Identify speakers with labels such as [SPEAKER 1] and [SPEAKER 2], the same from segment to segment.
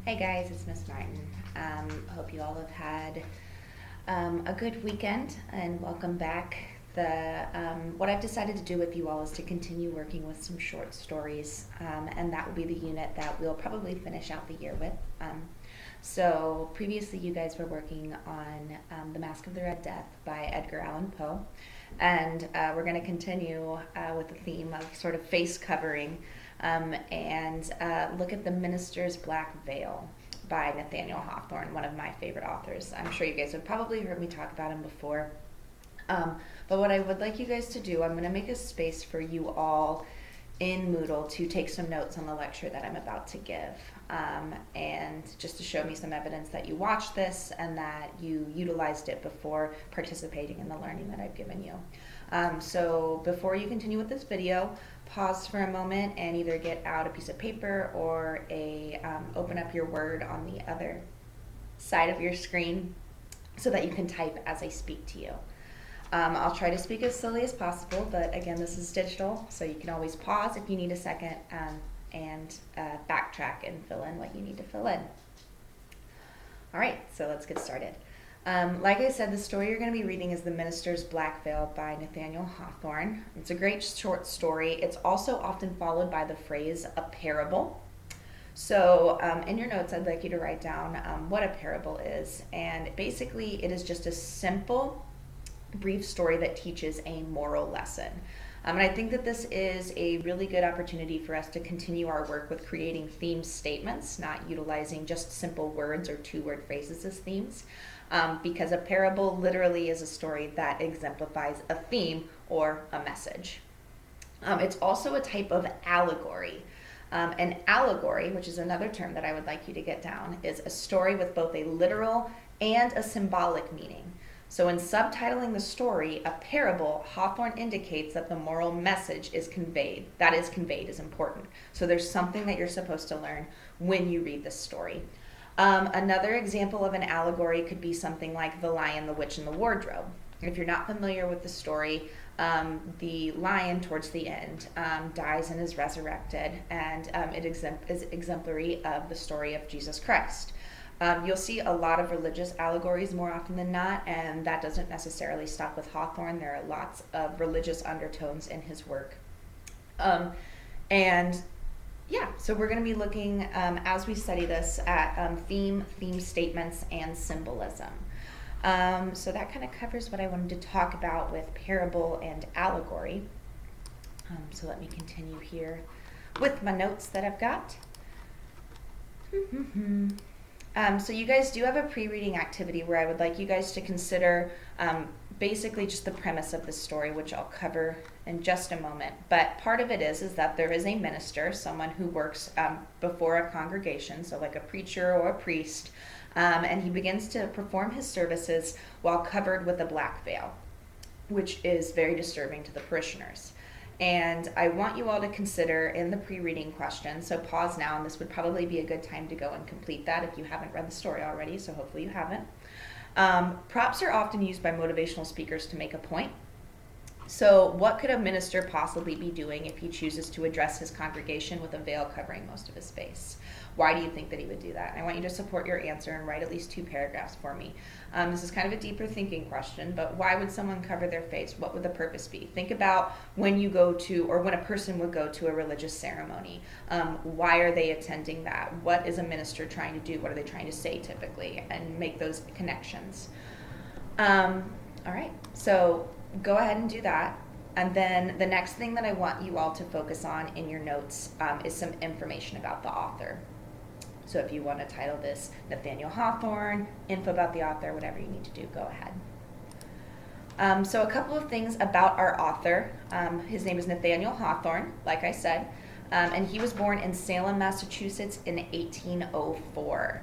[SPEAKER 1] Hey guys, it's Miss Martin. Hope you all have had a good weekend and welcome back. What I've decided to do with you all is to continue working with some short stories, and that will be the unit that we'll probably finish out the year with. So previously, you guys were working on The Mask of the Red Death by Edgar Allan Poe, and we're going to continue with the theme of sort of face covering and look at The Minister's Black Veil by Nathaniel Hawthorne, one of my favorite authors. I'm sure you guys have probably heard me talk about him before. But what I would like you guys to do, I'm going to make a space for you all in Moodle to take some notes on the lecture that I'm about to give, and just to show me some evidence that you watched this and that you utilized it before participating in the learning that I've given you. So before you continue with this video, pause for a moment and either get out a piece of paper or open up your Word on the other side of your screen so that you can type as I speak to you. I'll try to speak as slowly as possible, but again, this is digital, so you can always pause if you need a second and backtrack and fill in what you need to fill in. All right, so let's get started. Like I said, the story you're going to be reading is The Minister's Black Veil by Nathaniel Hawthorne. It's a great short story. It's also often followed by the phrase, a parable. So in your notes, I'd like you to write down what a parable is. And basically, it is just a simple, brief story that teaches a moral lesson. And I think that this is a really good opportunity for us to continue our work with creating theme statements, not utilizing just simple words or two-word phrases as themes, because a parable literally is a story that exemplifies a theme or a message. It's also a type of allegory. An allegory, which is another term that I would like you to get down, is a story with both a literal and a symbolic meaning. So in subtitling the story, a parable, Hawthorne indicates that the moral message is conveyed. That is conveyed is important. So there's something that you're supposed to learn when you read this story. Another example of an allegory could be something like The Lion, the Witch, and the Wardrobe. If you're not familiar with the story, the lion towards the end dies and is resurrected, and it is exemplary of the story of Jesus Christ. You'll see a lot of religious allegories more often than not, and that doesn't necessarily stop with Hawthorne. There are lots of religious undertones in his work. So we're going to be looking, as we study this, at theme statements, and symbolism. So that kind of covers what I wanted to talk about with parable and allegory. So let me continue here with my notes that I've got. So you guys do have a pre-reading activity where I would like you guys to consider basically just the premise of the story, which I'll cover in just a moment. But part of it is that there is a minister, someone who works before a congregation, so like a preacher or a priest, and he begins to perform his services while covered with a black veil, which is very disturbing to the parishioners. And I want you all to consider in the pre-reading question, so pause now, and this would probably be a good time to go and complete that if you haven't read the story already, so hopefully you haven't. Props are often used by motivational speakers to make a point. So what could a minister possibly be doing if he chooses to address his congregation with a veil covering most of his face? Why do you think that he would do that? And I want you to support your answer and write at least 2 paragraphs for me. This is kind of a deeper thinking question, but why would someone cover their face? What would the purpose be? Think about when you go to, or when a person would go to a religious ceremony. Why are they attending that? What is a minister trying to do? What are they trying to say typically? And make those connections. All right, so go ahead and do that. And then the next thing that I want you all to focus on in your notes is some information about the author. So if you want to title this Nathaniel Hawthorne, info about the author, whatever you need to do, go ahead. So a couple of things about our author. His name is Nathaniel Hawthorne, like I said, and he was born in Salem, Massachusetts in 1804.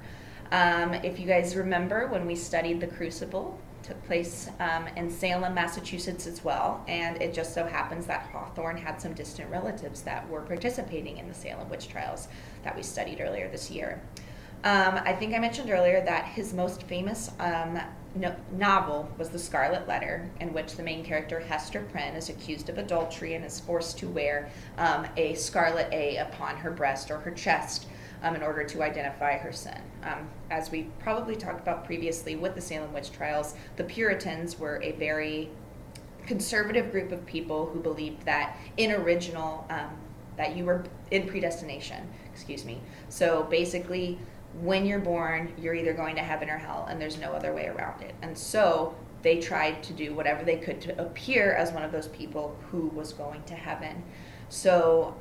[SPEAKER 1] If you guys remember when we studied The Crucible, took place in Salem, Massachusetts as well, and it just so happens that Hawthorne had some distant relatives that were participating in the Salem witch trials that we studied earlier this year. I think I mentioned earlier that his most famous novel was The Scarlet Letter, in which the main character, Hester Prynne, is accused of adultery and is forced to wear a scarlet A upon her breast or her chest in order to identify her sin. As we probably talked about previously with the Salem witch trials, the Puritans were a very conservative group of people who believed that that you were in predestination, So basically, when you're born, you're either going to heaven or hell, and there's no other way around it. And so they tried to do whatever they could to appear as one of those people who was going to heaven. So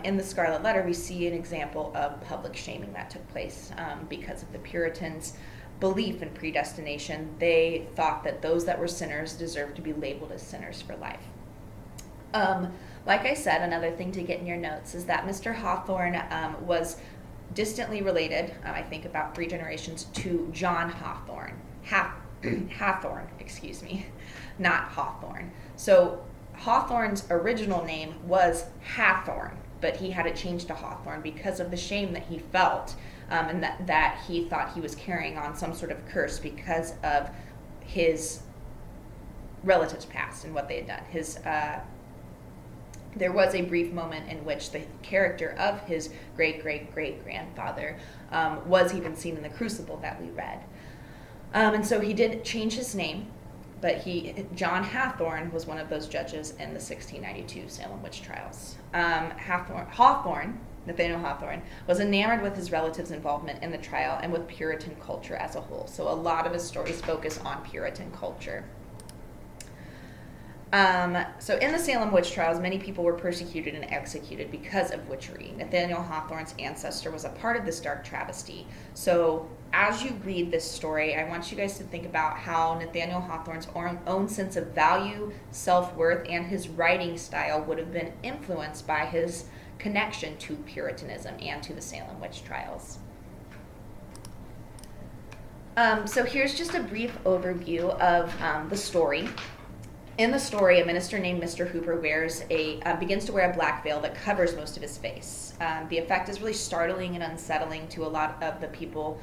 [SPEAKER 1] in the Scarlet Letter, we see an example of public shaming that took place because of the Puritans' belief in predestination. They thought that those that were sinners deserved to be labeled as sinners for life. Like I said, another thing to get in your notes is that Mr. Hawthorne was distantly related, I think about 3 generations, to John Hawthorne. Hathorne, not Hawthorne. So Hawthorne's original name was Hathorne, but he had it changed to Hawthorne because of the shame that he felt, and that he thought he was carrying on some sort of curse because of his relatives past and what they had done. There was a brief moment in which the character of his great-great-great-grandfather was even seen in the Crucible that we read. And so he did change his name, but John Hathorne was one of those judges in the 1692 Salem witch trials. Nathaniel Hawthorne, was enamored with his relatives' involvement in the trial and with Puritan culture as a whole. So a lot of his stories focus on Puritan culture. So in the Salem witch trials, many people were persecuted and executed because of witchery. Nathaniel Hawthorne's ancestor was a part of this dark travesty. So as you read this story, I want you guys to think about how Nathaniel Hawthorne's own sense of value, self-worth, and his writing style would have been influenced by his connection to Puritanism and to the Salem witch trials. So here's just a brief overview of the story. In the story, a minister named Mr. Hooper begins to wear a black veil that covers most of his face. The effect is really startling and unsettling to a lot of the people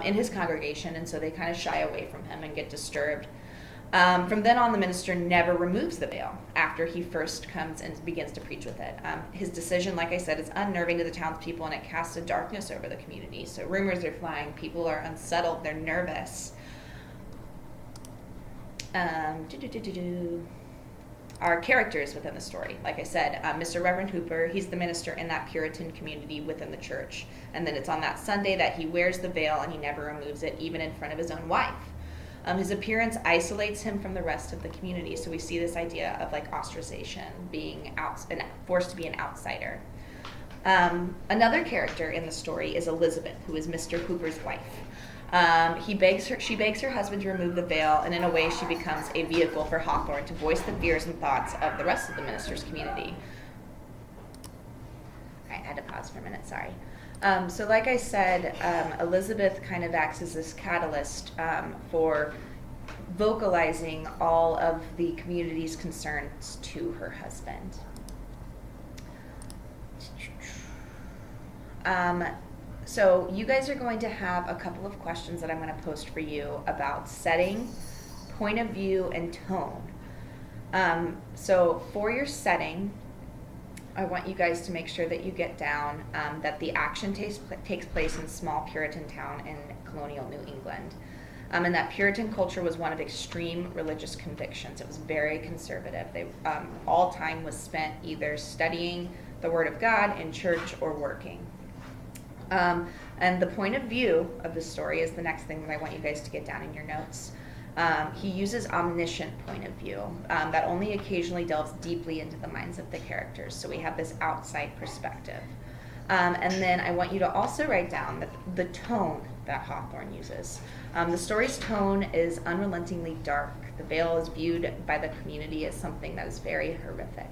[SPEAKER 1] in his congregation, and so they kind of shy away from him and get disturbed. From then on, the minister never removes the veil after he first comes and begins to preach with it. His decision, like I said, is unnerving to the townspeople, and it casts a darkness over the community. So rumors are flying, people are unsettled, they're nervous. Our characters within the story. Like I said, Mr. Reverend Hooper, he's the minister in that Puritan community within the church. And then it's on that Sunday that he wears the veil and he never removes it, even in front of his own wife. His appearance isolates him from the rest of the community. So we see this idea of like ostracization, being forced to be an outsider. Another character in the story is Elizabeth, who is Mr. Hooper's wife. She begs her husband to remove the veil, and in a way she becomes a vehicle for Hawthorne to voice the fears and thoughts of the rest of the minister's community. All right, I had to pause for a minute, sorry. So like I said, Elizabeth kind of acts as this catalyst for vocalizing all of the community's concerns to her husband. So you guys are going to have a couple of questions that I'm going to post for you about setting, point of view, and tone. So for your setting, I want you guys to make sure that you get down that the action takes place in small Puritan town in colonial New England. And that Puritan culture was one of extreme religious convictions. It was very conservative. All time was spent either studying the Word of God in church or working. And the point of view of the story is the next thing that I want you guys to get down in your notes. He uses omniscient point of view that only occasionally delves deeply into the minds of the characters. So we have this outside perspective. And then I want you to also write down the tone that Hawthorne uses. The story's tone is unrelentingly dark. The veil is viewed by the community as something that is very horrific.